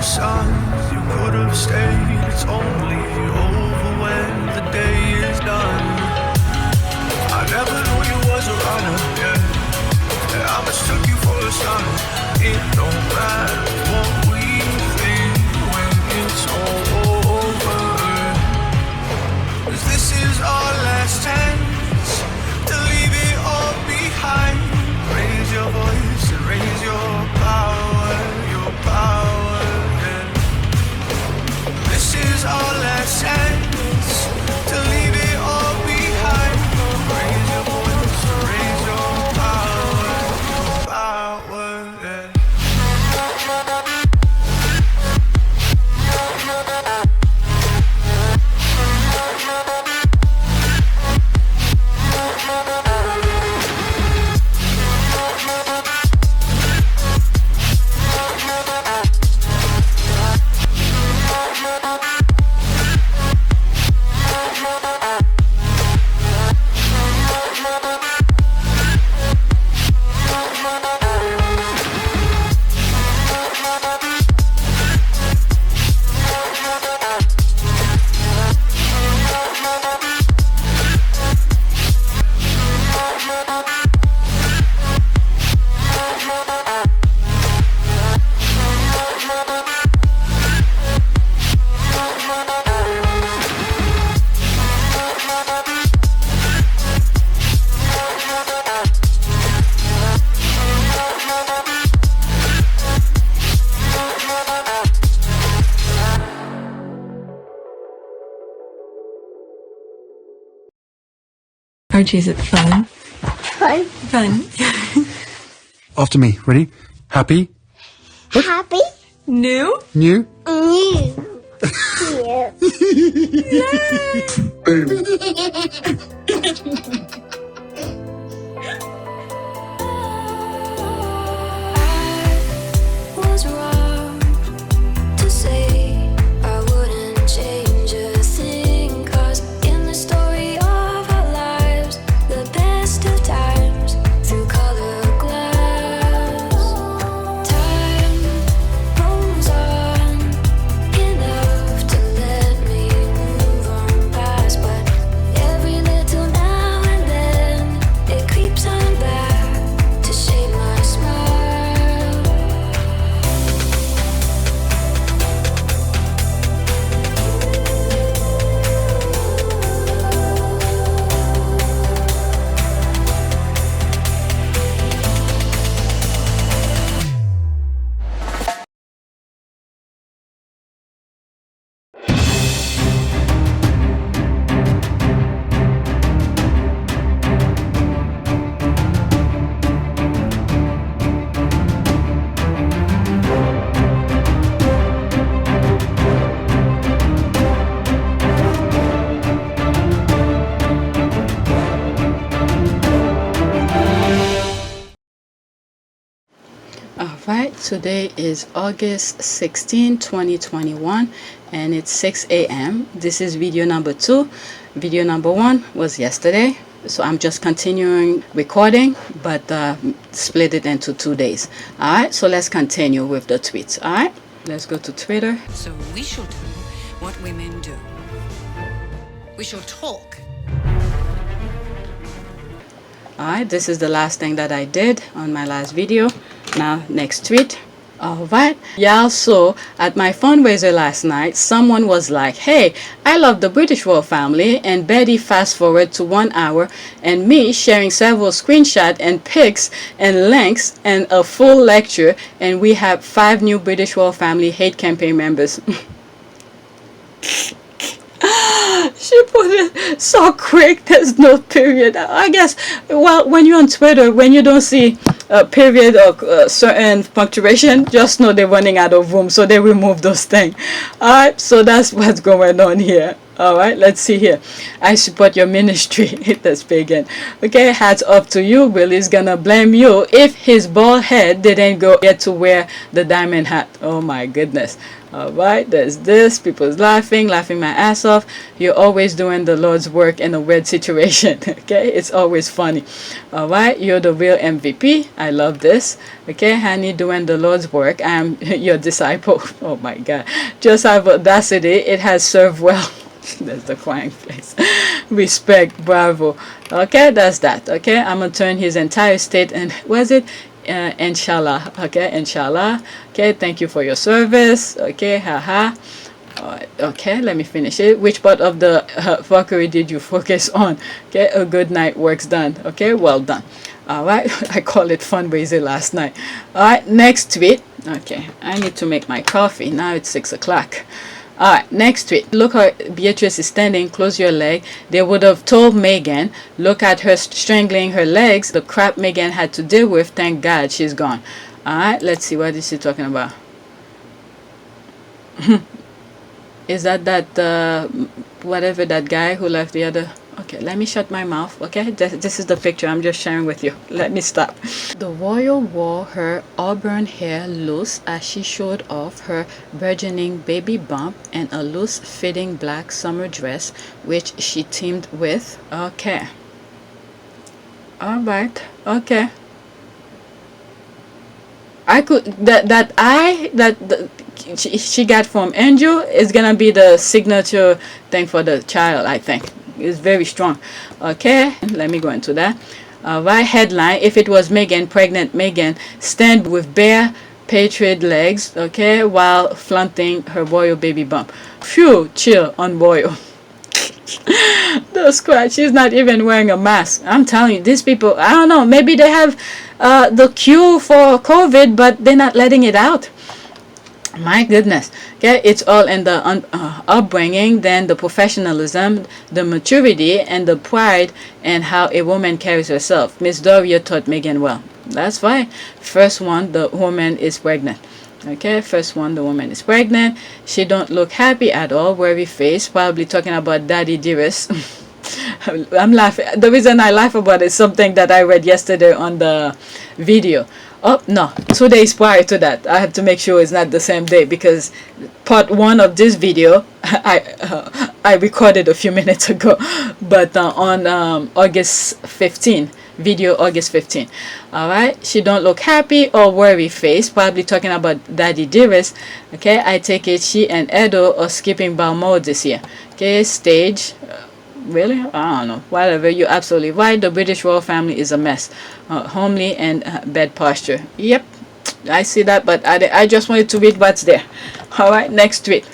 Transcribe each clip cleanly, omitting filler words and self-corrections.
sun, you could have stayed. It's only over when the day is done. I never knew you was a runner, yeah. I mistook you for a son. It don't matter what we think when it's all over. 'Cause this is our last chance to leave it all behind. Raise your voice and raise your power, yeah. This is our last chance to leave it all behind. Raise your voice and raise your power, yeah. Archie, is it fun? Fun. Fun. After me. Ready? Happy? Happy. New? New? New. Boom. Was wrong to say I wouldn't change a thing, 'cause in the story of our lives, the best of times through colored glass, time moves on enough to let me move on past, but every little now and then it creeps on back to shade my smile. Alright, today is August 16, 2021 and it's 6 a.m. This is video number 2. Video number 1 was yesterday, so I'm just continuing recording, but split it into 2 days. Alright, so let's continue with the tweets. Alright, let's go to Twitter. So we shall do what women do. We shall talk. Alright, this is the last thing that I did on my last video. Now, next tweet. Alright, yeah, so at my fundraiser last night, someone was like, hey, I love the British royal family, and Bday fast forward to 1 hour, and me sharing several screenshots and pics and links and a full lecture, and we have 5 new British royal family hate campaign members. She put it so quick, there's no period. I guess, well, when you're on Twitter, when you don't see a period or certain punctuation, just know they're running out of room, so they remove those things. Alright, so that's what's going on here. All right, let's see here. I support your ministry. That's pagan. Okay, hats off to you. Willie's gonna blame you if his bald head didn't get to wear the diamond hat. Oh my goodness. All right, there's this. People's laughing my ass off. You're always doing the Lord's work in a weird situation. Okay, it's always funny. All right, you're the real MVP. I love this. Okay, honey, doing the Lord's work. I'm your disciple. Oh my God, just have audacity. It has served well. That's the crying face. Respect, bravo. Okay, that's that. Okay, I'm gonna turn his entire state and was it? Inshallah. Okay, inshallah. Okay, thank you for your service. Okay, haha. Okay, let me finish it. Which part of the fuckery did you focus on? Okay, a good night, work's done. Okay, well done. All right, I call it fundraiser last night. All right, next tweet. Okay, I need to make my coffee. Now it's 6 o'clock. Alright, next tweet. Look how Beatrice is standing. Close your leg. They would have told Megan. Look at her strangling her legs. The crap Megan had to deal with. Thank God she's gone. Alright, let's see. What is she talking about? Is that whatever that guy who left the other? Okay, let me shut my mouth. Okay, this is the picture I'm just sharing with you. Let me stop. The royal wore her auburn hair loose as she showed off her burgeoning baby bump and a loose fitting black summer dress which she teamed with. Okay. All right. Okay. I could she got from Angel is gonna be the signature thing for the child. I think it's very strong. Okay, let me go into that. Right, headline: if it was Megan, pregnant Megan, stand with bare patriot legs, okay, while flaunting her royal baby bump. Phew, chill on royal. The scratch. She's not even wearing a mask. I'm telling you, these people, I don't know, maybe they have the cure for COVID, but they're not letting it out. My goodness. Okay, it's all in the upbringing, then the professionalism, the maturity, and the pride, and how a woman carries herself. Miss Doria taught Megan well. That's fine. First one, the woman is pregnant. Okay, first one, the woman is pregnant. She don't look happy at all. Worry face. Probably talking about Daddy Dearest. I'm laughing. The reason I laugh about it is something that I read yesterday on the video. Oh no, 2 days prior to that. I have to make sure it's not the same day, because part 1 of this video I recorded a few minutes ago, but on August 15, video August 15. All right, she don't look happy or worry face. Probably talking about Daddy Dearest. Okay, I take it she and Edo are skipping Balmo this year. Okay, stage. Really? I don't know. Whatever. You're absolutely right. The British royal family is a mess. Homely and bad posture. Yep. I see that, but I just wanted to read what's there. Alright, next tweet.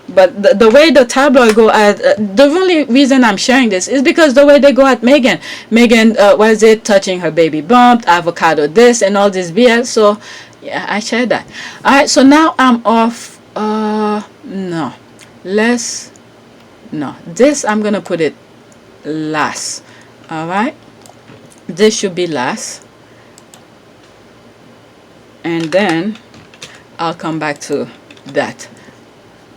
But the way the tabloid go at... the only reason I'm sharing this is because the way they go at Megan. Megan, was it touching her baby bump, avocado this, and all this BS. So, yeah, I shared that. Alright, so now I'm off... no. No, this I'm gonna put it last. All right, this should be last, and then I'll come back to that.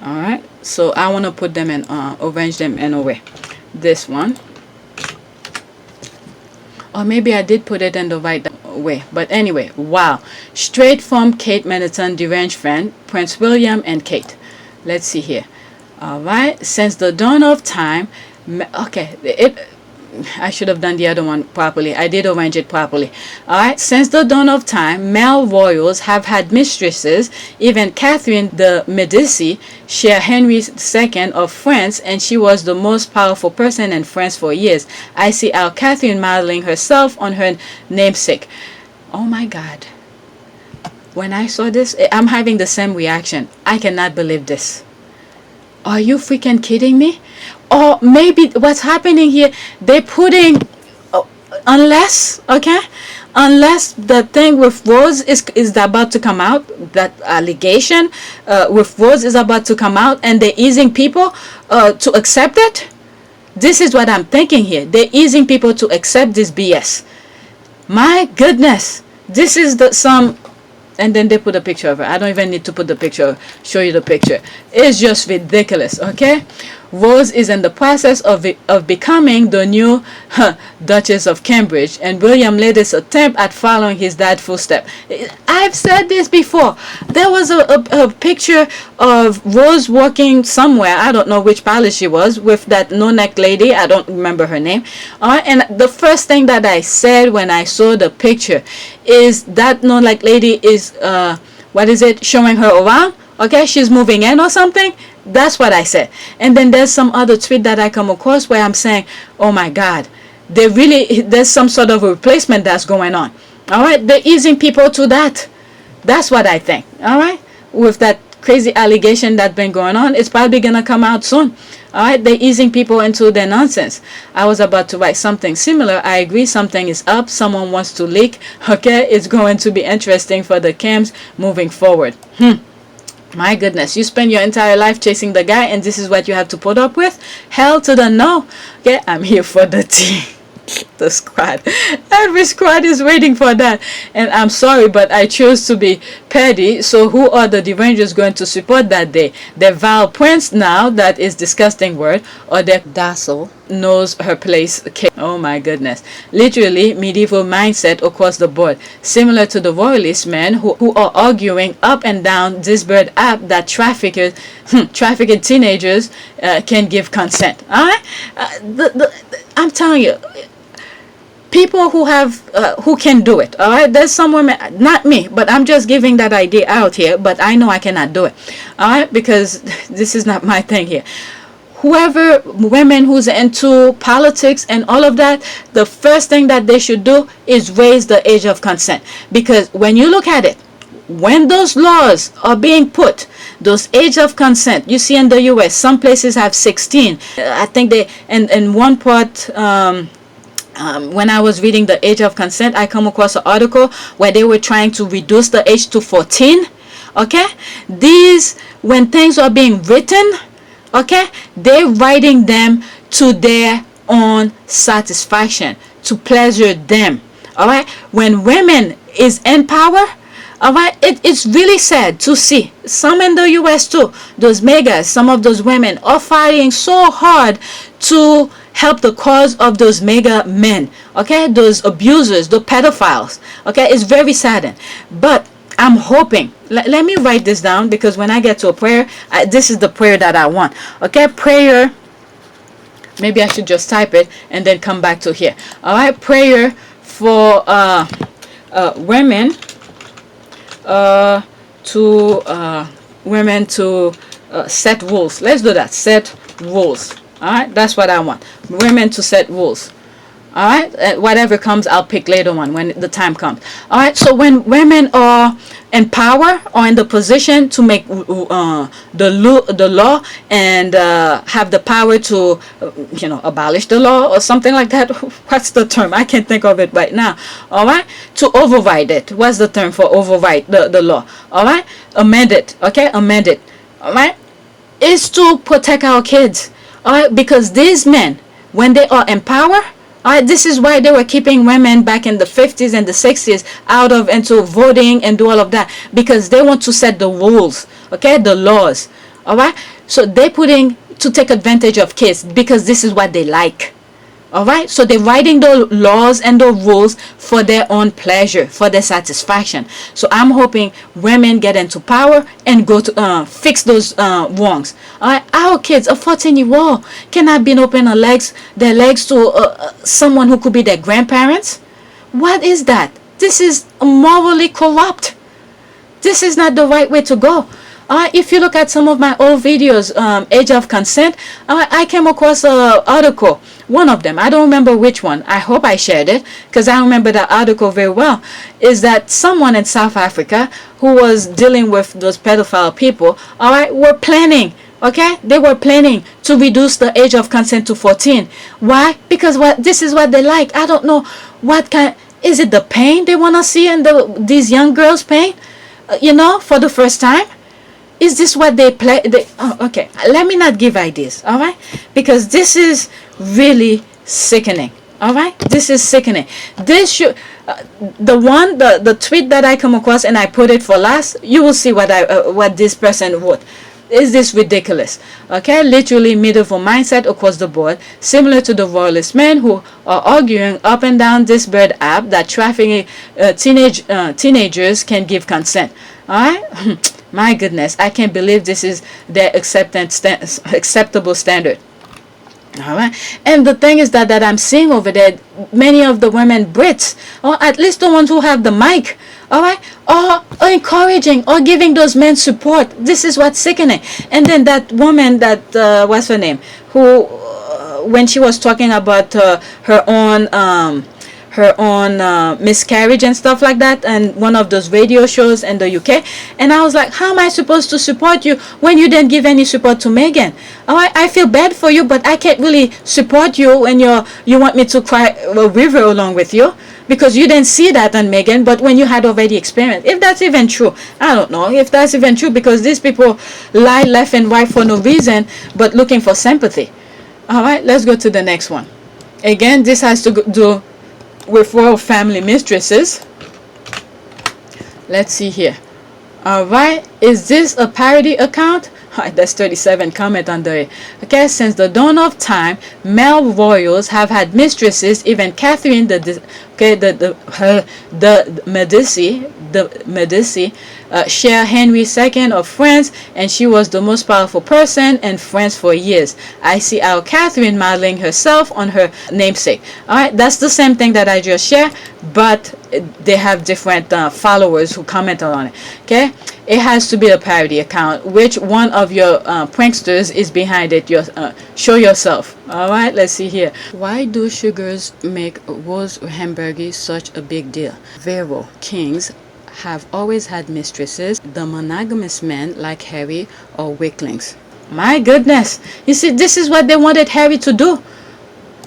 All right, so I want to put them in arrange them in a way. This one, or maybe I did put it in the right way, but anyway. Wow, straight from Kate Middleton, deranged friend, Prince William and Kate. Let's see here. Alright, since the dawn of time, okay, I should have done the other one properly. I did arrange it properly. Alright, since the dawn of time, male royals have had mistresses. Even Catherine de Medici shared Henry II of France, and she was the most powerful person in France for years. I see our Catherine modeling herself on her namesake. Oh my God. When I saw this, I'm having the same reaction. I cannot believe this. Are you freaking kidding me? Or maybe what's happening here, they're putting, unless the thing with Rose is about to come out, that allegation with Rose is about to come out, and they're easing people to accept it. This is what I'm thinking here. They're easing people to accept this BS. My goodness. This is some... And then they put a picture of her. I don't even need to put the picture, show you the picture. It's just ridiculous, okay? Rose is in the process of becoming the new Duchess of Cambridge, and William led his attempt at following his dad's footsteps. I've said this before. There was a picture of Rose walking somewhere, I don't know which palace she was, with that no-neck lady, I don't remember her name. And the first thing that I said when I saw the picture is that no-neck lady is, what is it, showing her around? Okay, she's moving in or something. That's what I said. And then there's some other tweet that I come across where I'm saying, oh my God, there's some sort of a replacement that's going on. All right, they're easing people to that. That's what I think. All right, with that crazy allegation that's been going on, it's probably gonna come out soon. All right, they're easing people into their nonsense. I was about to write something similar. I agree, something is up. Someone wants to leak. Okay, it's going to be interesting for the cams moving forward. My goodness, you spend your entire life chasing the guy and this is what you have to put up with? Hell to the no. Okay, I'm here for the tea. The squad. Every squad is waiting for that. And I'm sorry, but I chose to be petty. So who are the derangers going to support that day? The Val Prince now, that is disgusting word, or the docile knows her place. Oh my goodness. Literally medieval mindset across the board. Similar to the royalist men who are arguing up and down this bird app that trafficked teenagers can give consent. Alright? I'm telling you, people who have who can do it. All right, there's some women, not me, but I'm just giving that idea out here, but I know I cannot do it. All right, because this is not my thing here. Whoever women who's into politics and all of that, the first thing that they should do is raise the age of consent, because when you look at it, when those laws are being put, those age of consent, you see in the US, some places have 16. I think they, in one part, when I was reading the age of consent, I come across an article where they were trying to reduce the age to 14. Okay, these, when things are being written, okay, they're writing them to their own satisfaction, to pleasure them. All right, when women is in power, all right, it's really sad to see some in the US too, those megas, some of those women are fighting so hard to help the cause of those mega men, okay, those abusers, the pedophiles. Okay, it's very saddening, but I'm hoping, let me write this down, because when I get to a prayer, this is the prayer that I want. Okay, prayer, maybe I should just type it and then come back to here. All right, prayer for women, women to set rules. Let's do that, set rules. All right, that's what I want. Women to set rules. All right, whatever comes, I'll pick later on when the time comes. All right, so when women are in power or in the position to make the law and have the power to, abolish the law or something like that. What's the term? I can't think of it right now. All right, to override it. What's the term for override the law? All right, amend it. Okay, amend it. All right, is to protect our kids. All right, because these men, when they are in power, all right, this is why they were keeping women back in the 50s and the 60s out of into voting and do all of that, because they want to set the rules, okay, the laws. All right, so they're putting to take advantage of kids because this is what they like. All right, so they're writing the laws and the rules for their own pleasure, for their satisfaction. So I'm hoping women get into power and go to fix those wrongs. All right, our kids, a 14-year-old cannot be open their legs to someone who could be their grandparents. What is that? This is morally corrupt. This is not the right way to go. If you look at some of my old videos, age of consent, I came across an article. One of them, I don't remember which one. I hope I shared it because I remember the article very well. Is that someone in South Africa who was dealing with those pedophile people, all right, were planning. Okay, they were planning to reduce the age of consent to 14. Why? Because this is what they like. I don't know what kind. Is it the pain they want to see in these young girls' pain? For the first time. Is this what they play? Okay, let me not give ideas, all right? Because this is really sickening, all right? This is sickening. This should, the tweet that I come across and I put it for last, you will see what this person wrote. is this ridiculous? Okay, literally medieval mindset across the board, similar to the royalist men who are arguing up and down this bird app that trafficking teenagers can give consent. All right. My goodness, I can't believe this is their acceptable standard. All right, and the thing is that I'm seeing over there, many of the women Brits, or at least the ones who have the mic, all right, are encouraging or giving those men support. This is what's sickening. And then that woman, that what's her name, who when she was talking about her own miscarriage and stuff like that, and one of those radio shows in the UK, and I was like, how am I supposed to support you when you didn't give any support to Megan? Oh, I feel bad for you, but I can't really support you when you want me to cry a river along with you, because you didn't see that on Megan, but when you had already experienced. If that's even true, I don't know if that's even true, because these people lie left and right for no reason but looking for sympathy. All right, let's go to the next one. Again, this has to do with royal family mistresses. Let's see here. All right, is this a parody account? That's 37 comment under it. Okay, since the dawn of time, male royals have had mistresses. Even Catherine the Medici share Henry II of France, and she was the most powerful person in France for years. I see how Catherine modeling herself on her namesake. All right, that's the same thing that I just shared, but they have different followers who comment on it. Okay, it has to be a parody account. Which one of your pranksters is behind it? Show yourself. All right, let's see here. Why do sugars make rose hamburgers such a big deal? Vero kings have always had mistresses. The monogamous men like Harry or weaklings. My goodness, you see, this is what they wanted Harry to do.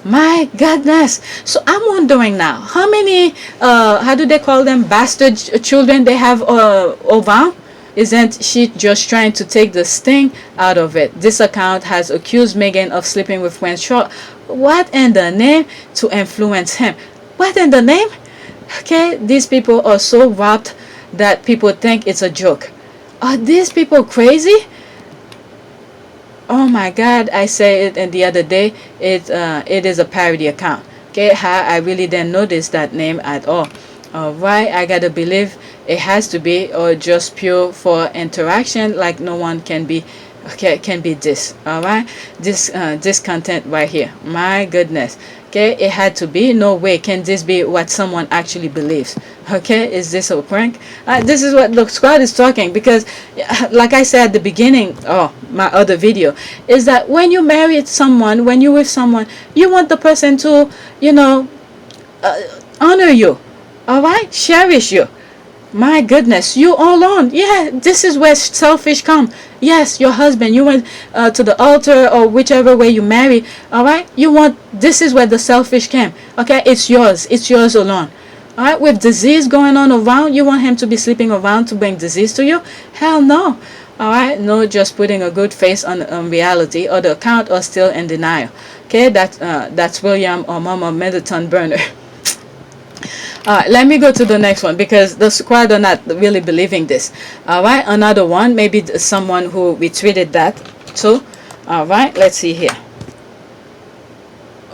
My goodness. So I'm wondering now, how many how do they call them, bastard children they have around? Isn't she just trying to take the sting out of it? This account has accused Meghan of sleeping with Prince Charles. What in the name? To influence him. What in the name? Okay, these people are so warped that people think it's a joke. Are these people crazy? Oh my God, I said it the other day. It is a parody account. Okay, I really didn't notice that name at all. All right, I gotta believe it has to be, or just pure for interaction, like no one can be. Okay, can be this. All right, this content right here. My goodness. Okay, it had to be. No way can this be what someone actually believes. Okay, is this a prank? This is what the squad is talking, because like I said at the beginning, my other video, is that when you marry someone, when you're with someone, you want the person to, honor you. All right, cherish you. My goodness, you all alone. Yeah, this is where selfish come. Yes, your husband, you went to the altar or whichever way you marry. All right, this is where the selfish came. Okay, it's yours alone. All right, with disease going on around, you want him to be sleeping around to bring disease to you? Hell no. All right, no, just putting a good face on reality, or the account are still in denial. Okay, that's William or Mama Middleton Burner. Alright, let me go to the next one, because the squad are not really believing this. Alright, another one, maybe someone who retweeted that too. Alright, let's see here.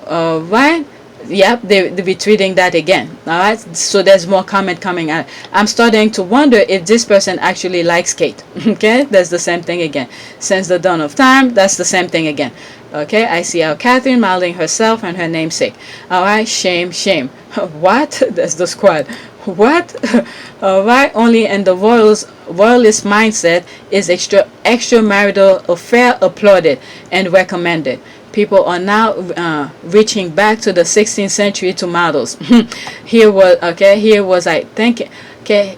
Alright, yep, they're retweeting that again. Alright, so there's more comment coming out. I'm starting to wonder if this person actually likes Kate. Okay, that's the same thing again. Since the dawn of time, that's the same thing again. Okay, I see how Catherine modeling herself and her namesake. Alright, shame. What? That's the squad. What? Alright, only in the royalist mindset is extramarital affair applauded and recommended. People are now reaching back to the 16th century to models. Here was I thinking. Okay,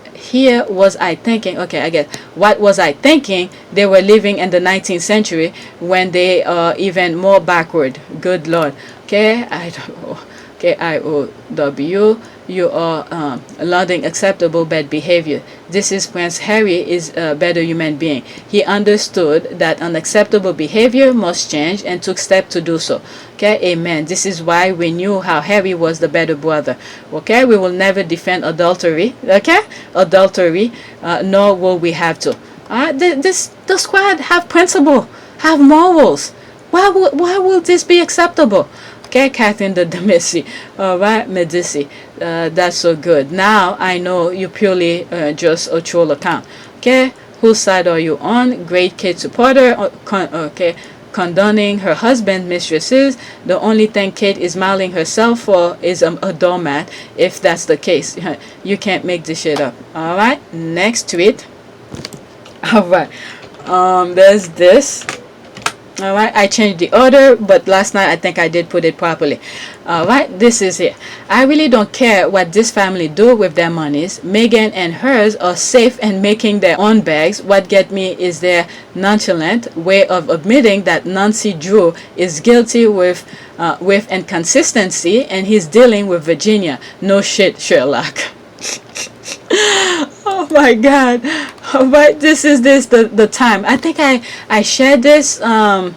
I guess. What was I thinking? They were living in the 19th century when they are even more backward. Good Lord. Okay, I don't know. KIOW, you are lauding acceptable bad behavior. This is Prince Harry is a better human being. He understood that unacceptable behavior must change and took steps to do so. Okay, amen. This is why we knew how Harry was the better brother. Okay, we will never defend adultery. Okay, nor will we have to. The squad have principle, have morals. Why will this be acceptable? Okay, Catherine the Medici. All right, Medici. That's so good. Now I know you purely just a troll account. Okay, whose side are you on? Great Kate supporter. Okay, condoning her husband, mistresses. The only thing Kate is mouthing herself for is a doormat. If that's the case, you can't make this shit up. All right, next tweet. All right, there's this. All right, I changed the order, but last night I think I did put it properly. All right, this is it. I really don't care what this family do with their monies. Meghan and hers are safe and making their own bags. What get me is their nonchalant way of admitting that Nancy Drew is guilty with inconsistency, and he's dealing with Virginia. No shit, Sherlock. Oh my god. But this is the time. I think I shared this no,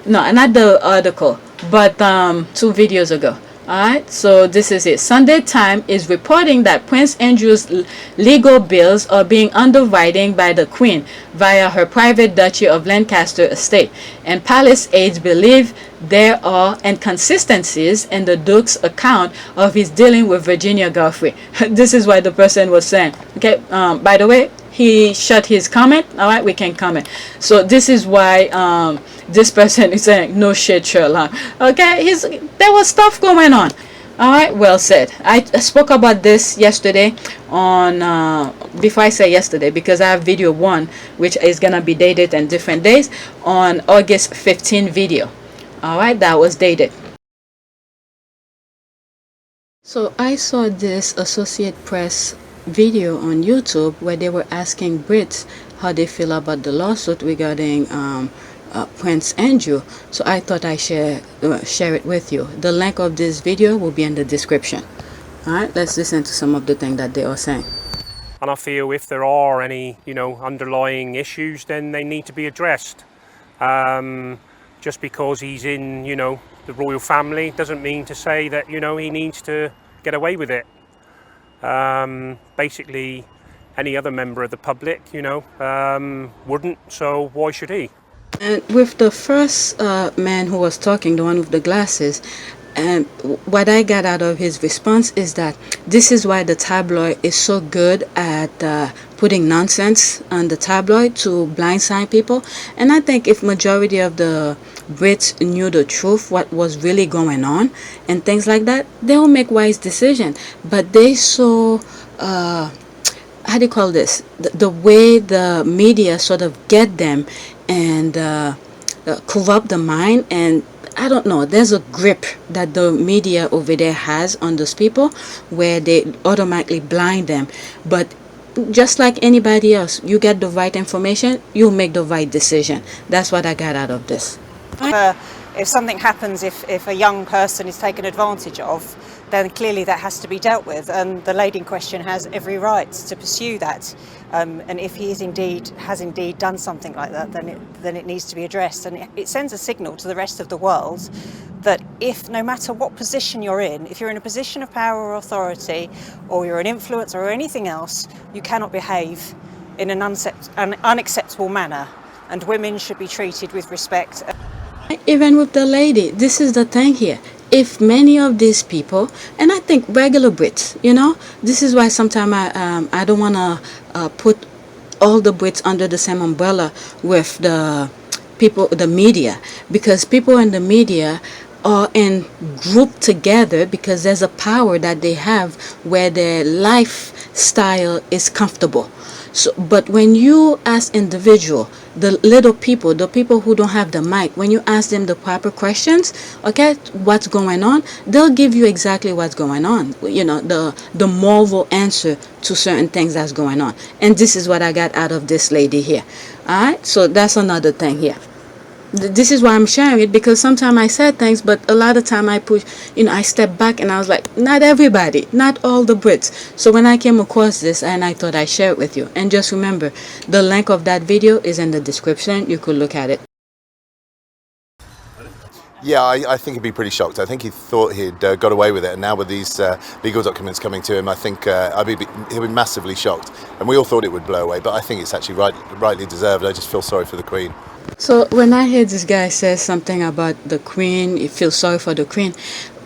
not the article, but 2 videos ago. Alright, so this is it. Sunday Time is reporting that Prince Andrew's legal bills are being underwritten by the Queen via her private Duchy of Lancaster estate, and palace aides believe there are inconsistencies in the Duke's account of his dealing with Virginia Giuffre. This is what the person was saying. Okay, by the way, he shut his comment. All right, we can comment. So this is why this person is saying no shit, Sherlock. Okay, there was stuff going on. All right, well said. I spoke about this yesterday on before I say yesterday, because I have video 1 which is gonna be dated in different days on August 15 video. All right, that was dated. So I saw this Associate Press video on YouTube where they were asking Brits how they feel about the lawsuit regarding Prince Andrew. So I thought I share it with you. The link of this video will be in the description. All right, let's listen to some of the things that they are saying. And I feel if there are any, underlying issues, then they need to be addressed. Just because he's in, the royal family doesn't mean to say that, he needs to get away with it. Basically, any other member of the public, wouldn't, so why should he? And with the first man who was talking, the one with the glasses, and what I got out of his response is that this is why the tabloid is so good at putting nonsense on the tabloid to blindside people. And I think if majority of the Brits knew the truth, what was really going on and things like that, they will make wise decisions. But they so how do you call this, the way the media sort of get them and corrupt the mind, and I don't know, there's a grip that the media over there has on those people where they automatically blind them. But just like anybody else, you get the right information, you'll make the right decision. That's what I got out of this. If something happens, if a young person is taken advantage of, then clearly that has to be dealt with, and the lady in question has every right to pursue that. And if he has indeed done something like that, then it needs to be addressed, and it sends a signal to the rest of the world that if, no matter what position you're in, if you're in a position of power or authority, or you're an influencer or anything else, you cannot behave in an unacceptable manner, and women should be treated with respect. Even with the lady, this is the thing here. If many of these people, and I think regular Brits, this is why sometimes I don't want to put all the Brits under the same umbrella with the people, the media, because people in the media are in group together because there's a power that they have where their lifestyle is comfortable. So, but when you as individual, the little people, the people who don't have the mic, when you ask them the proper questions, okay, what's going on, they'll give you exactly what's going on, the moral answer to certain things that's going on. And this is what I got out of this lady here. All right, so that's another thing here. This is why I'm sharing it, because sometimes I said things, but a lot of time I push, I step back and I was like, not everybody, not all the Brits. So when I came across this, and I thought I'd share it with you. And just remember, the link of that video is in the description. You could look at it. Yeah, I think he'd be pretty shocked. I think he thought he'd got away with it, and now with these legal documents coming to him, I think he'll be massively shocked. And we all thought it would blow away, but I think it's actually rightly deserved. I just feel sorry for the Queen. So when I hear this guy say something about the Queen, you feel sorry for the Queen.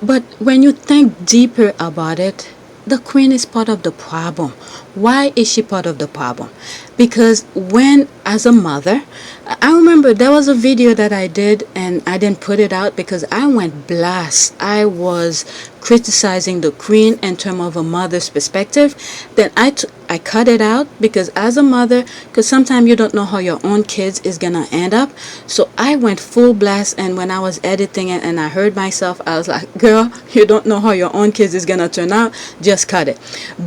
But when you think deeper about it, the Queen is part of the problem. Why is she part of the problem? Because when, as a mother, I remember there was a video that I did and I didn't put it out because I went blast. I was criticizing the Queen in terms of a mother's perspective. Then I cut it out because as a mother, because sometimes you don't know how your own kids is gonna end up. So I went full blast, and when I was editing it and I heard myself, I was like, girl, you don't know how your own kids is gonna turn out, just cut it.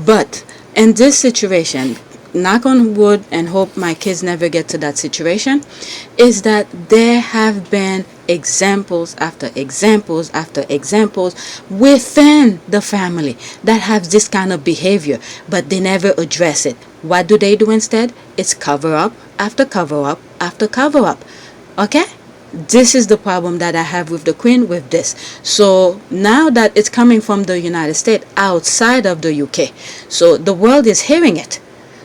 But in this situation, knock on wood and hope my kids never get to that situation, is that there have been examples after examples after examples within the family that have this kind of behavior, but they never address it. What do they do instead? It's cover up after cover up after cover up. Okay? This is the problem that I have with the Queen with this. So now that it's coming from the United States outside of the UK, so the world is hearing it.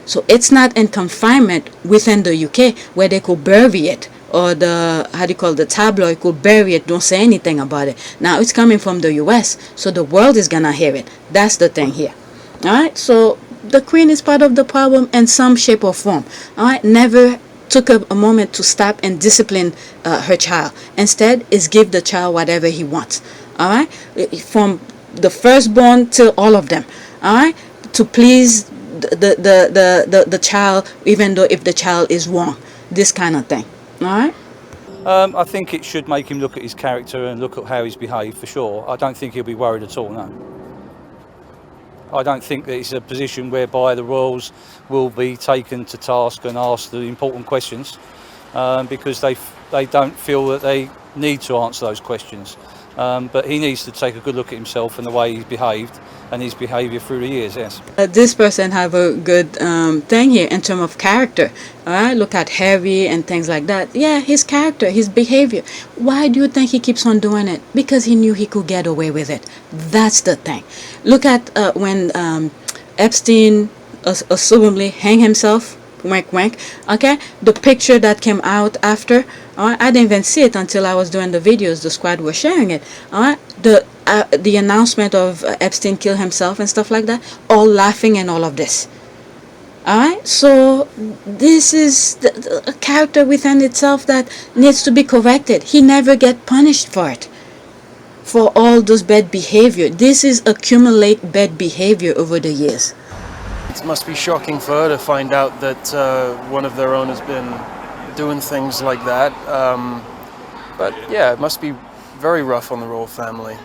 So it's not in confinement within the UK where they could bury it, or the tabloid could bury it, don't say anything about it. Now it's coming from the US, so the world is gonna hear it. That's the thing here. Alright, so the Queen is part of the problem in some shape or form. Alright, never took a moment to stop and discipline her child. Instead, is give the child whatever he wants. Alright, from the firstborn till all of them. Alright, to please the child, even though if the child is wrong, this kind of thing. All right. I think it should make him look at his character and look at how he's behaved, for sure. I don't think he'll be worried at all, no. I don't think that it's a position whereby the royals will be taken to task and asked the important questions, because they don't feel that they need to answer those questions. But he needs to take a good look at himself and the way he's behaved and his behaviour through the years, yes. This person have a good thing here in terms of character. Alright, look at Harry and things like that. Yeah, his character, his behavior. Why do you think he keeps on doing it? Because he knew he could get away with it. That's the thing. Look at when Epstein assumably hang himself. Wink wink. Okay, the picture that came out after, I didn't even see it until I was doing the videos. The squad was sharing it. The announcement of Epstein kill himself and stuff like that, all laughing and all of this. Alright, so this is a character within itself that needs to be corrected. He never get punished for it, for all those bad behavior. This is accumulate bad behavior over the years. It must be shocking for her to find out that one of their own has been doing things like that. But yeah, it must be very rough on the royal family.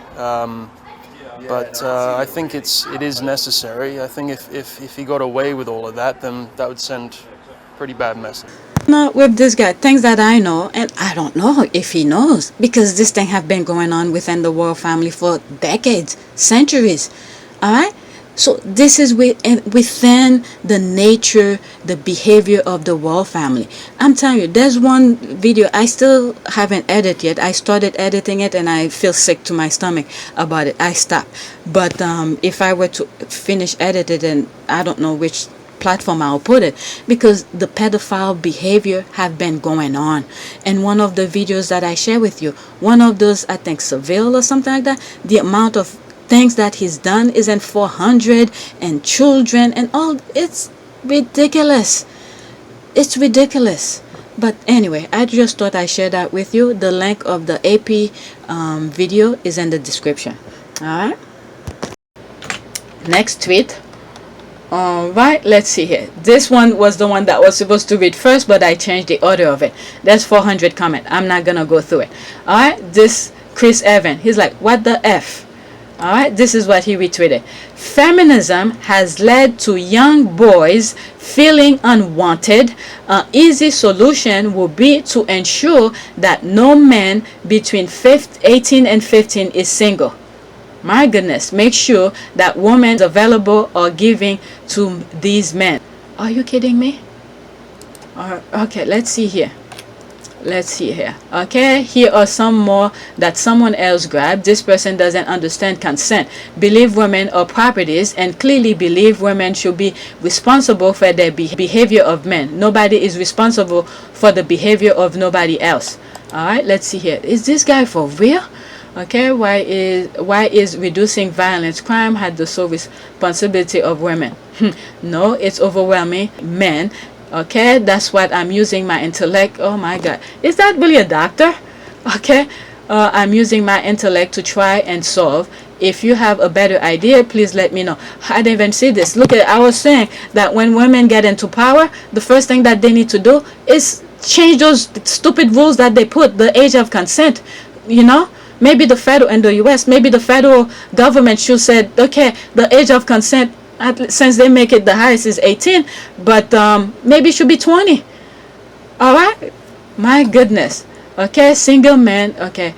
But I think it is necessary. I think if he got away with all of that, then that would send a pretty bad message. Now with this guy, things that I know, and I don't know if he knows, because this thing have been going on within the royal family for decades, centuries. Alright? So this is within the nature, the behavior of the royal family. I'm telling you, there's one video I still haven't edited yet. I started editing it and I feel sick to my stomach about it. I stopped. But if I were to finish editing, and I don't know which platform I'll put it, because the pedophile behavior have been going on. And one of the videos that I share with you, one of those, I think Seville or something like that, the amount of things that he's done is in 400, and children and all. It's ridiculous. It's ridiculous. But anyway, I just thought I'd share that with you. The link of the AP video is in the description. Alright, next tweet. Alright, let's see here. This one was the one that was supposed to read first, but I changed the order of it. There's 400 comment. I'm not gonna go through it. Alright, this Chris Evan, he's like, what the F? Alright, this is what he retweeted. Feminism has led to young boys feeling unwanted. An easy solution would be to ensure that no man between 18 and 15 is single. My goodness, make sure that women available are giving to these men. Are you kidding me? Okay, let's see here. Let's see here. Okay, here are some more that someone else grabbed. This person doesn't understand consent, believe women are properties, and clearly believe women should be responsible for their behavior of men. Nobody is responsible for the behavior of nobody else. All right, let's see here. Is this guy for real? Okay, why is reducing violence crime had the sole responsibility of women? No, it's overwhelming men. Okay, that's what I'm using my intellect. Oh my God, is that really a doctor? Okay, I'm using my intellect to try and solve. If you have a better idea, please let me know. I didn't even see this. Look at, I was saying that when women get into power, the first thing that they need to do is change those stupid rules that they put, the age of consent, you know. Maybe the federal, in the US, maybe the federal government should say, okay, the age of consent, since they make it the highest is 18, but maybe it should be 20. All right, my goodness. Okay, single men. Okay,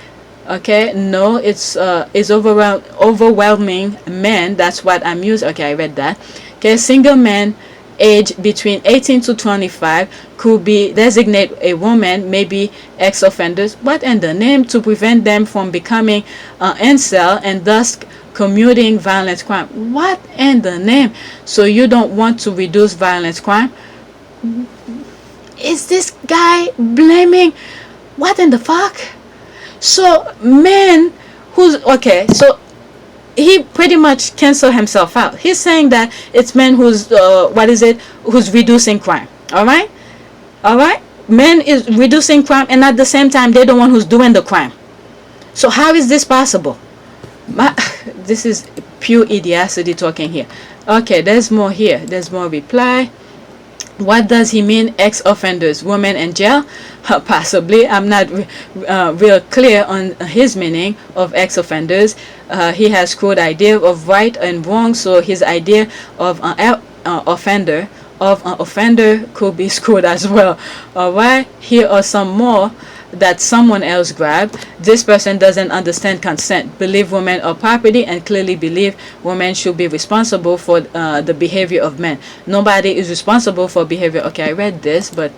no, it's overwhelming men. That's what I'm using. Okay, I read that. Okay, single men age between 18 to 25 could be designate a woman, maybe ex-offenders, but in the name to prevent them from becoming incel and thus commuting violent crime. What in the name? So you don't want to reduce violent crime? Is this guy blaming what in the fuck? So men who's okay, so he pretty much canceled himself out. He's saying that it's men who's who's reducing crime. All right, men is reducing crime, and at the same time they're the one who's doing the crime. So how is this possible? This is pure idiocy talking here. Okay, there's more here. There's more reply. What does he mean, ex-offenders, women in jail? Possibly. I'm not real clear on his meaning of ex-offenders. He has crude idea of right and wrong, so his idea of an offender could be screwed as well. All right, here are some more that someone else grabbed. This person doesn't understand consent, believe women are property, and clearly believe women should be responsible for the behavior of men. Nobody is responsible for behavior. Okay, I read this, but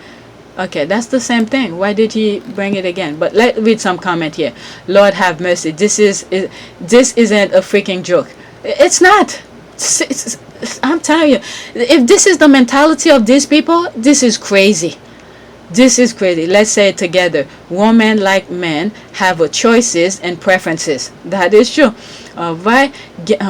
okay, that's the same thing. Why did he bring it again? But let's read some comment here. Lord have mercy. This isn't a freaking joke. It's not. I'm telling you, if this is the mentality of these people, this is crazy. This is crazy. Let's say it together. Women, like men, have choices and preferences. That is true. All right.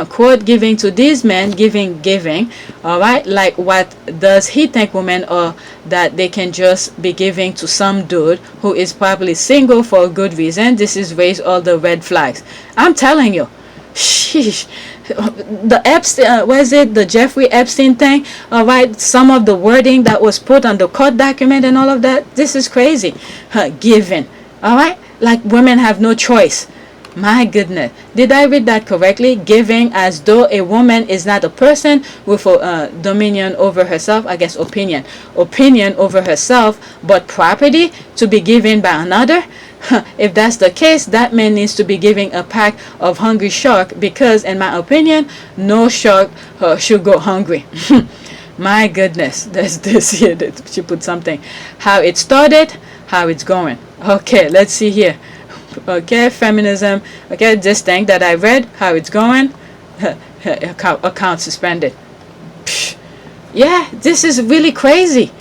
Quote, giving to these men, giving. All right. Like, what does he think women are that they can just be giving to some dude who is probably single for a good reason? This is raise all the red flags. I'm telling you. Sheesh. The Epstein, the Jeffrey Epstein thing, all right, some of the wording that was put on the court document and all of that, this is crazy. Given, all right, like women have no choice. My goodness, did I read that correctly? Giving as though a woman is not a person with dominion over herself, I guess opinion over herself, but property to be given by another. If that's the case, that man needs to be giving a pack of hungry shark, because in my opinion, no shark should go hungry. My goodness, there's this here that she put something. How it started, how it's going. Okay, let's see here. Okay, feminism. Okay, this thing that I read, how it's going. Account suspended. Psh. Yeah, this is really crazy.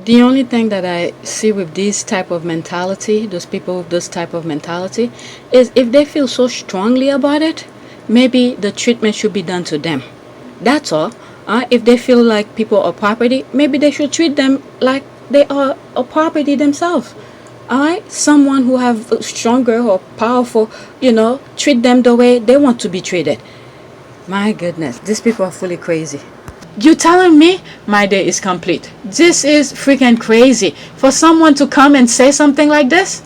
The only thing that I see with this type of mentality, those people with this type of mentality, is if they feel so strongly about it, maybe the treatment should be done to them. That's all. If they feel like people are property, maybe they should treat them like they are a property themselves. Alright? Someone who have stronger or powerful, treat them the way they want to be treated. My goodness, these people are fully crazy. You telling me my day is complete? This is freaking crazy. For someone to come and say something like this?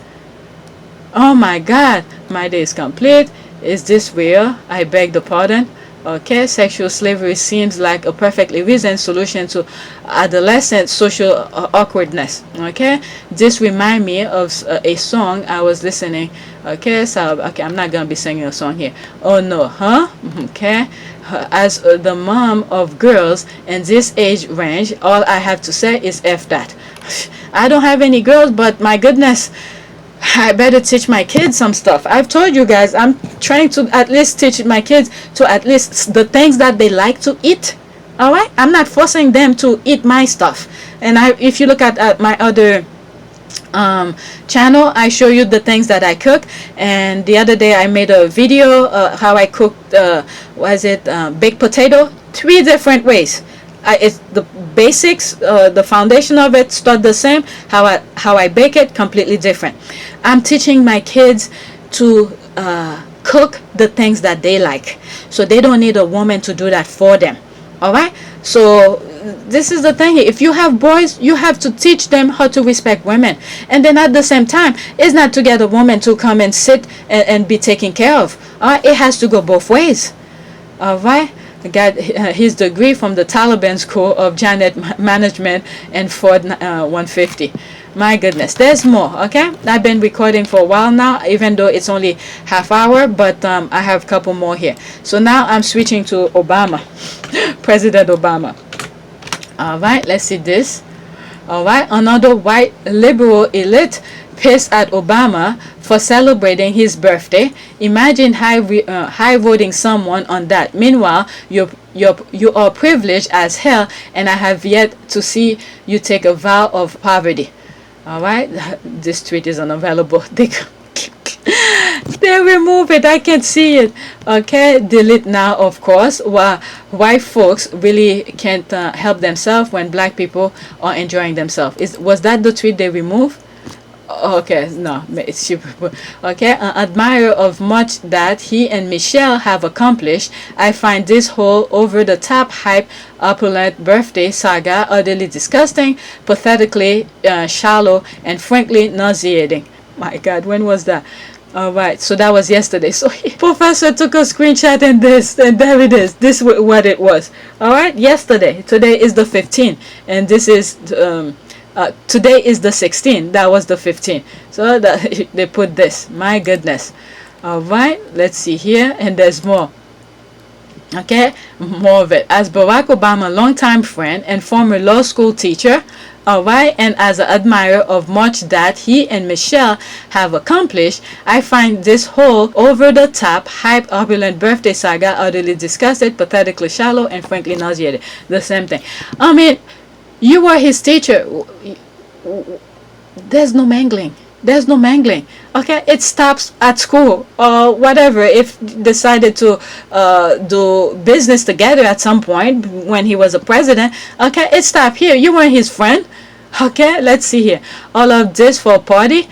Oh my God, my day is complete. Is this real? I beg the pardon. Okay, sexual slavery seems like a perfectly reasoned solution to adolescent social awkwardness. Okay, this reminds me of a song I was listening. Okay, so I'm not gonna be singing a song here. Oh no, huh? Okay, as the mom of girls in this age range, all I have to say is F that. I don't have any girls, but my goodness, I better teach my kids some stuff. I've told you guys, I'm trying to at least teach my kids to at least the things that they like to eat. All right, I'm not forcing them to eat my stuff. And if you look at my other channel, I show you the things that I cook. And the other day I made a video how I cooked baked potato 3 different ways. It's the basics, the foundation of it start the same. How I bake it completely different. I'm teaching my kids to cook the things that they like, so they don't need a woman to do that for them. All right, so this is the thing. If you have boys, you have to teach them how to respect women, and then at the same time, it's not to get a woman to come and sit and be taken care of. All right, it has to go both ways. All right, got his degree from the Taliban School of Janet Management and Ford 150. My goodness, there's more. Okay, I've been recording for a while now, even though it's only half hour, but I have a couple more here. So now I'm switching to Obama, President Obama. All right, let's see this. All right, another white liberal elite pissed at Obama for celebrating his birthday. Imagine high voting someone on that. Meanwhile, you are privileged as hell, and I have yet to see you take a vow of poverty. All right, this tweet is unavailable. They remove it. I can't see it. Okay, delete now. Of course, white folks really can't help themselves when black people are enjoying themselves. Was that the tweet they removed? Okay, no, it's super. Okay, an admirer of much that he and Michelle have accomplished, I find this whole over-the-top hype opulent birthday saga utterly disgusting, pathetically shallow, and frankly nauseating. My God, when was that? All right, so that was yesterday. So Professor took a screenshot and there it is. This is what it was. All right, yesterday. Today is the 15th, and this is today is the 16th. That was the 15th. So they put this. My goodness. All right, let's see here, and there's more. Okay, more of it. As Barack Obama, longtime friend and former law school teacher, all right, and as an admirer of much that he and Michelle have accomplished, I find this whole over-the-top, hype, opulent birthday saga utterly disgusted, pathetically shallow, and frankly nauseated. The same thing. I mean, you were his teacher. There's no mangling. There's no mangling. Okay, it stops at school or whatever. If decided to do business together at some point when he was a president, okay, it stopped here. You weren't his friend. Okay, let's see here. All of this for a party.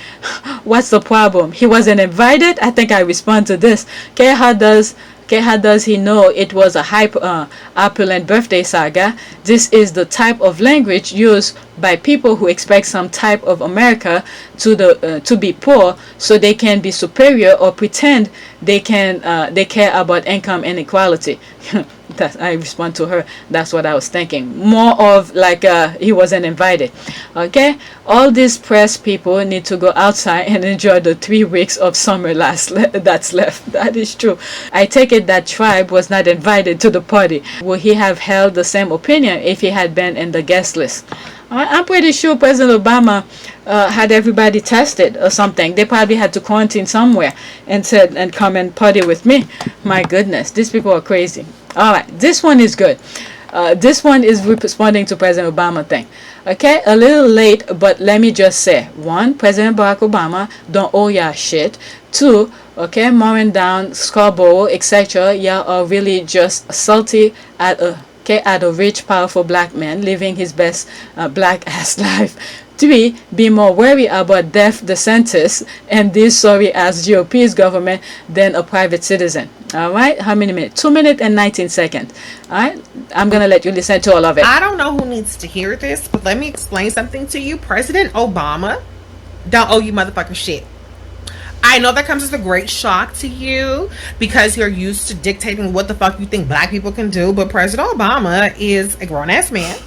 What's the problem? He wasn't invited. I think I respond to this. Okay, how does he know it was a hype opulent birthday saga? This is the type of language used by people who expect some type of America to be poor so they can be superior or pretend they care about income inequality. I respond to her. That's what I was thinking. More of like he wasn't invited. Okay, all these press people need to go outside and enjoy the 3 weeks of summer that's left. That is true. I take it that Tribe was not invited to the party. Would he have held the same opinion if he had been in the guest list? I'm pretty sure President Obama had everybody tested or something. They probably had to quarantine somewhere and said, and come and party with me. My goodness, these people are crazy. All right, this one is good. This one is responding to President Obama thing. Okay, a little late, but let me just say, 1, President Barack Obama don't owe y'all shit. 2, okay, mowing down Scarborough, etc. Y'all are really just salty at a rich, powerful black man living his best black ass life. 3, be more worried about Deaf DeSantis and this sorry ass GOP's government than a private citizen. All right, how many minutes? 2 minutes and 19 seconds. All right, I'm gonna let you listen to all of it. I don't know who needs to hear this, but let me explain something to you. President Obama don't owe you motherfucking shit. I know that comes as a great shock to you because you're used to dictating what the fuck you think black people can do, but President Obama is a grown-ass man.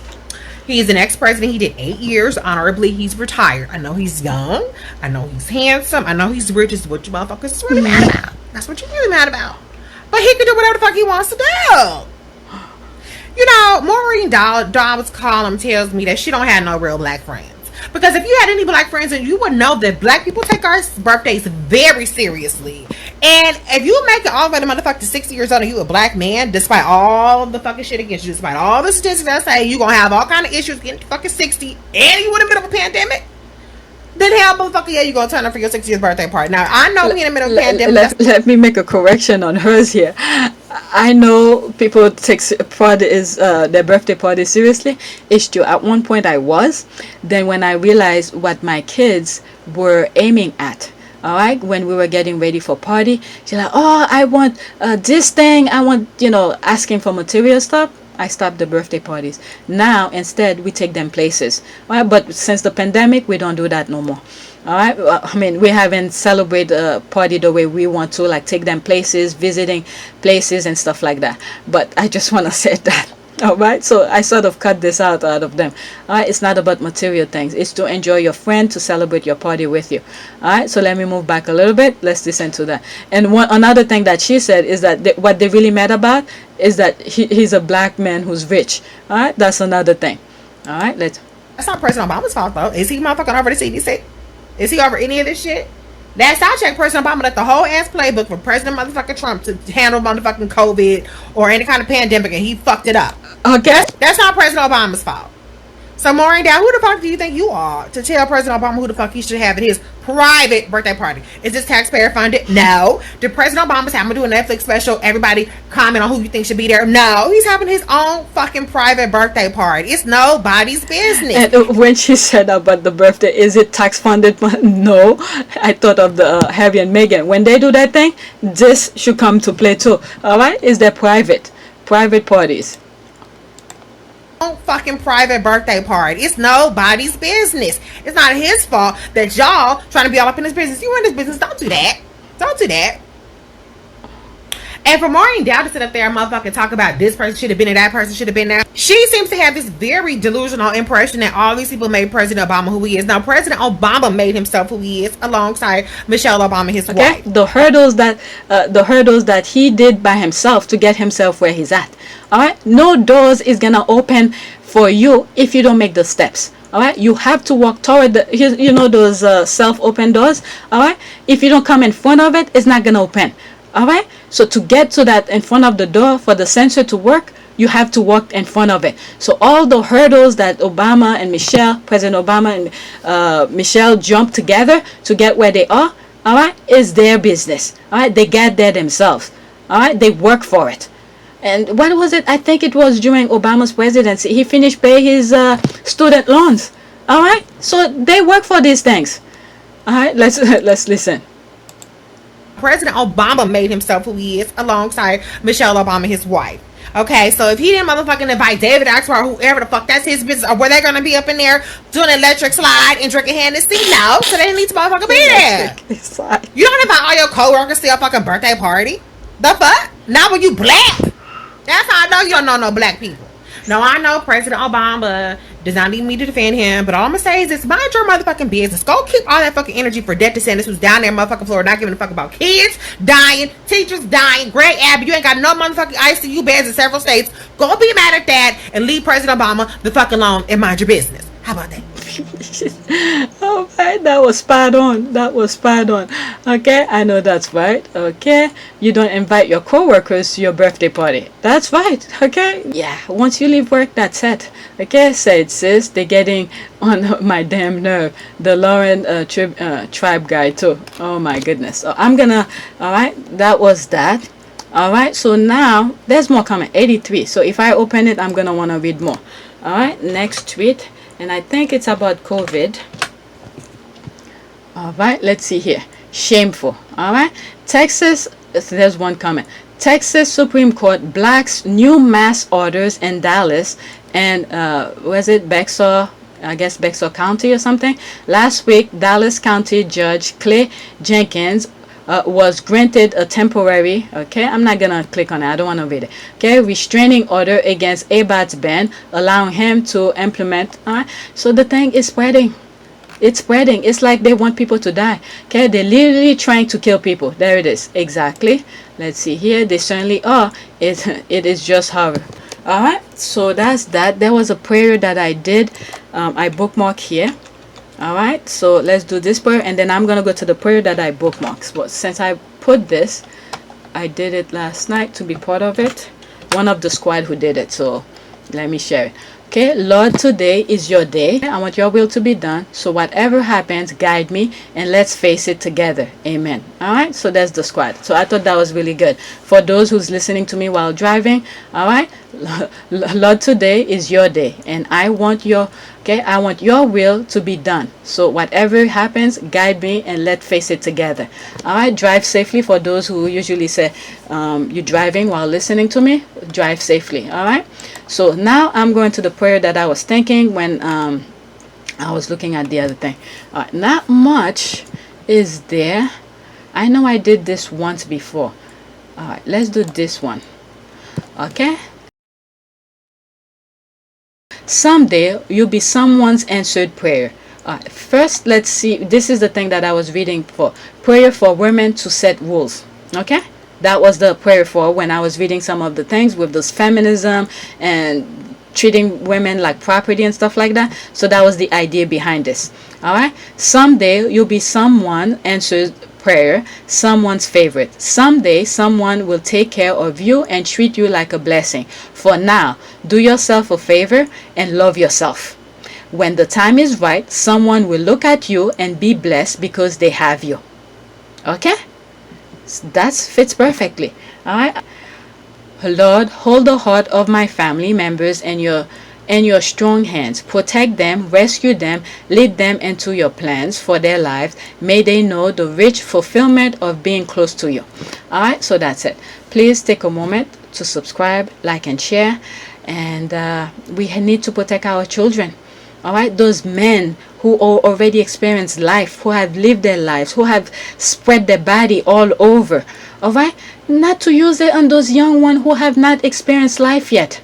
He's an ex-president. He did 8 years honorably. He's retired. I know he's young. I know he's handsome. I know he's rich. Is what you motherfuckers is really mad about. That's what you're really mad about. But he can do whatever the fuck he wants to do. You know, Maureen Dowd's column tells me that she don't have no real black friends. Because if you had any black friends, and you would know that black people take our birthdays very seriously. And if you make it all the way to motherfucker 60 years old and you a black man, despite all the fucking shit against you, despite all the statistics that say you gonna have all kind of issues getting fucking 60, and you in the middle of a pandemic, then hell, motherfucker, yeah, you gonna turn up for your 60th birthday party. Now, I know we in the middle of a pandemic. Let me make a correction on hers here. I know people take their birthday party seriously. It's true. At one point I was. Then when I realized what my kids were aiming at, all right, when we were getting ready for party, she's like, oh, I want this thing. I want, asking for material stuff. I stopped the birthday parties. Now, instead, we take them places. All right, but since the pandemic, we don't do that no more. All right, I mean, we haven't celebrated a party the way we want to, like take them places, visiting places and stuff like that. But I just want to say that. All right, so I sort of cut this out of them. All right, it's not about material things. It's to enjoy your friend, to celebrate your party with you. All right, so let me move back a little bit. Let's listen to that. And another thing that she said is that what they really mad about is that he's a black man who's rich. All right, that's another thing. All right, that's not President Obama's fault though. Is he motherfucking over the CDC? Is he over any of this shit? Last I checked, President Obama left the whole ass playbook for President motherfucking Trump to handle motherfucking COVID or any kind of pandemic, and he fucked it up. Okay. That's not President Obama's fault. So, Maureen Dow, who the fuck do you think you are to tell President Obama who the fuck he should have at his private birthday party? Is this taxpayer funded? No. Did President Obama say, I'm gonna do a Netflix special, everybody comment on who you think should be there? No. He's having his own fucking private birthday party. It's nobody's business. And when she said about the birthday, is it tax funded? No. I thought of the Harry and Meghan. When they do that thing, this should come to play too. Alright? Is their private parties. Fucking private birthday party. It's nobody's business. It's not his fault that y'all trying to be all up in his business. You in his business. Don't do that. Don't do that. And for Maureen Dow to sit up there and motherfucking talk about this person should have been there, that person should have been there, she seems to have this very delusional impression that all these people made President Obama who he is. Now, President Obama made himself who he is alongside Michelle Obama, his wife. The hurdles that he did by himself to get himself where he's at. All right, no doors is gonna open for you if you don't make the steps. All right, you have to walk toward those self-open doors. All right, if you don't come in front of it, it's not gonna open. All right, so to get to that in front of the door for the sensor to work, you have to walk in front of it. So all the hurdles that President Obama and Michelle jumped together to get where they are, all right, is their business. All right, they get there themselves. All right, they work for it. And what was it? I think it was during Obama's presidency. He finished paying his student loans. All right, so they work for these things. All right, let's listen. President Obama made himself who he is alongside Michelle Obama, his wife. Okay, so if he didn't motherfucking invite David Axelrod or whoever the fuck, that's his business. Or were they gonna be up in there doing an electric slide and drinking Hennessy? No, so they didn't need to motherfucking be there. You don't invite all your co-workers to your fucking birthday party. The fuck? Not when you black. That's how I know you don't know no black people. No, I know President Obama does not need me to defend him, but all I'm gonna say is this: mind your motherfucking business. Go keep all that fucking energy for Debt DeSantis, who's down there in motherfucking Florida, not giving a fuck about kids dying, teachers dying, Greg Abbott, you ain't got no motherfucking ICU beds in several states. Go be mad at that and leave President Obama the fuck alone and mind your business. How about that? Oh, right, that was spot on. That was spot on. Okay, I know that's right. Okay, you don't invite your co-workers to your birthday party. That's right. Okay, yeah. Once you leave work, that's it. Okay, said sis. They're getting on my damn nerve. The Lauren tribe guy too. Oh my goodness. So I'm gonna. All right, that was that. All right. So now there's more coming. 83. So if I open it, I'm gonna wanna read more. All right. Next tweet. And I think it's about COVID. All right, let's see here. Shameful. All right, Texas. There's one comment. Texas Supreme Court blocks new mask orders in Dallas and was it Bexar? I guess Bexar County or something. Last week, Dallas County Judge Clay Jenkins was granted a temporary, okay, I'm not gonna click on it, I don't want to read it, okay, restraining order against Abbot's ban, allowing him to implement. So the thing is spreading. It's spreading. It's like they want people to die. Okay, they're literally trying to kill people. There it is. Exactly. Let's see here. They certainly are. It is just horror. All right, so that's that. There was a prayer that I did. I bookmark here. All right, so let's do this prayer, and then I'm gonna go to the prayer that I bookmarked. But since I put this, I did it last night to be part of it. One of the squad who did it, so let me share it. Okay, Lord, today is your day. I want your will to be done. So whatever happens, guide me, and let's face it together. Amen. All right, so that's the squad. So I thought that was really good for those who's listening to me while driving. All right, Lord, today is your day, and I want your will to be done. So whatever happens, guide me, and let's face it together. All right, drive safely. For those who usually say you're driving while listening to me, drive safely. All right, so now I'm going to the prayer that I was thinking when I was looking at the other thing. All right, not much is there. I know I did this once before. All right, let's do this one. Okay, someday you'll be someone's answered prayer. First, let's see. This is the thing that I was reading for. Prayer for women to set rules. Okay, that was the prayer for when I was reading some of the things with this feminism and treating women like property and stuff like that. So that was the idea behind this. All right, someday you'll be someone answered prayer, someone's favorite. Someday someone will take care of you and treat you like a blessing. For now, do yourself a favor and love yourself. When the time is right, someone will look at you and be blessed because they have you. Okay, that fits perfectly. All right, Lord, hold the heart of my family members in your strong hands. Protect them, rescue them, lead them into your plans for their lives. May they know the rich fulfillment of being close to you. All right, so that's it. Please take a moment to subscribe, like, and share. And we need to protect our children. All right, those men who already experienced life, who have lived their lives, who have spread their body all over. All right, not to use it on those young ones who have not experienced life yet.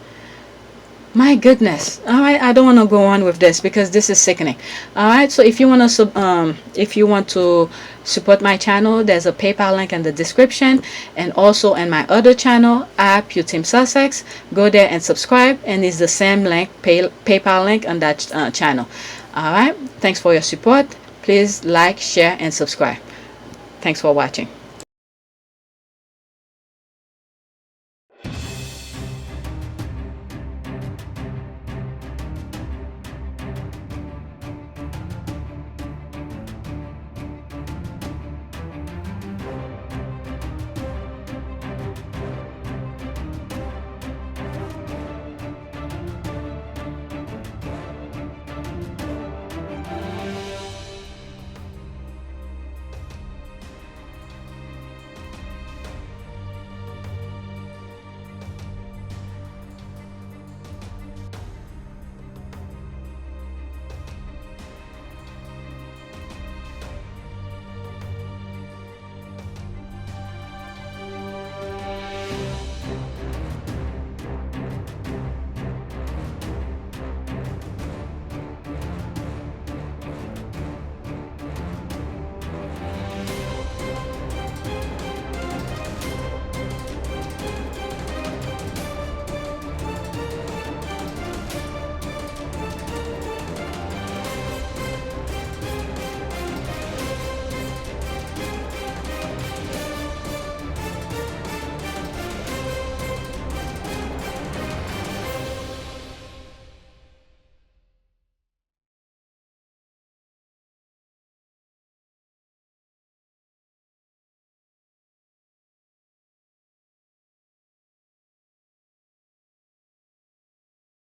My goodness. All right, I don't want to go on with this because this is sickening. All right, so if you want to support my channel, there's a PayPal link in the description, and also in my other channel, app Team Sussex. Go there and subscribe, and it's the same link, PayPal link on that channel. All right, thanks for your support. Please like, share, and subscribe. Thanks for watching.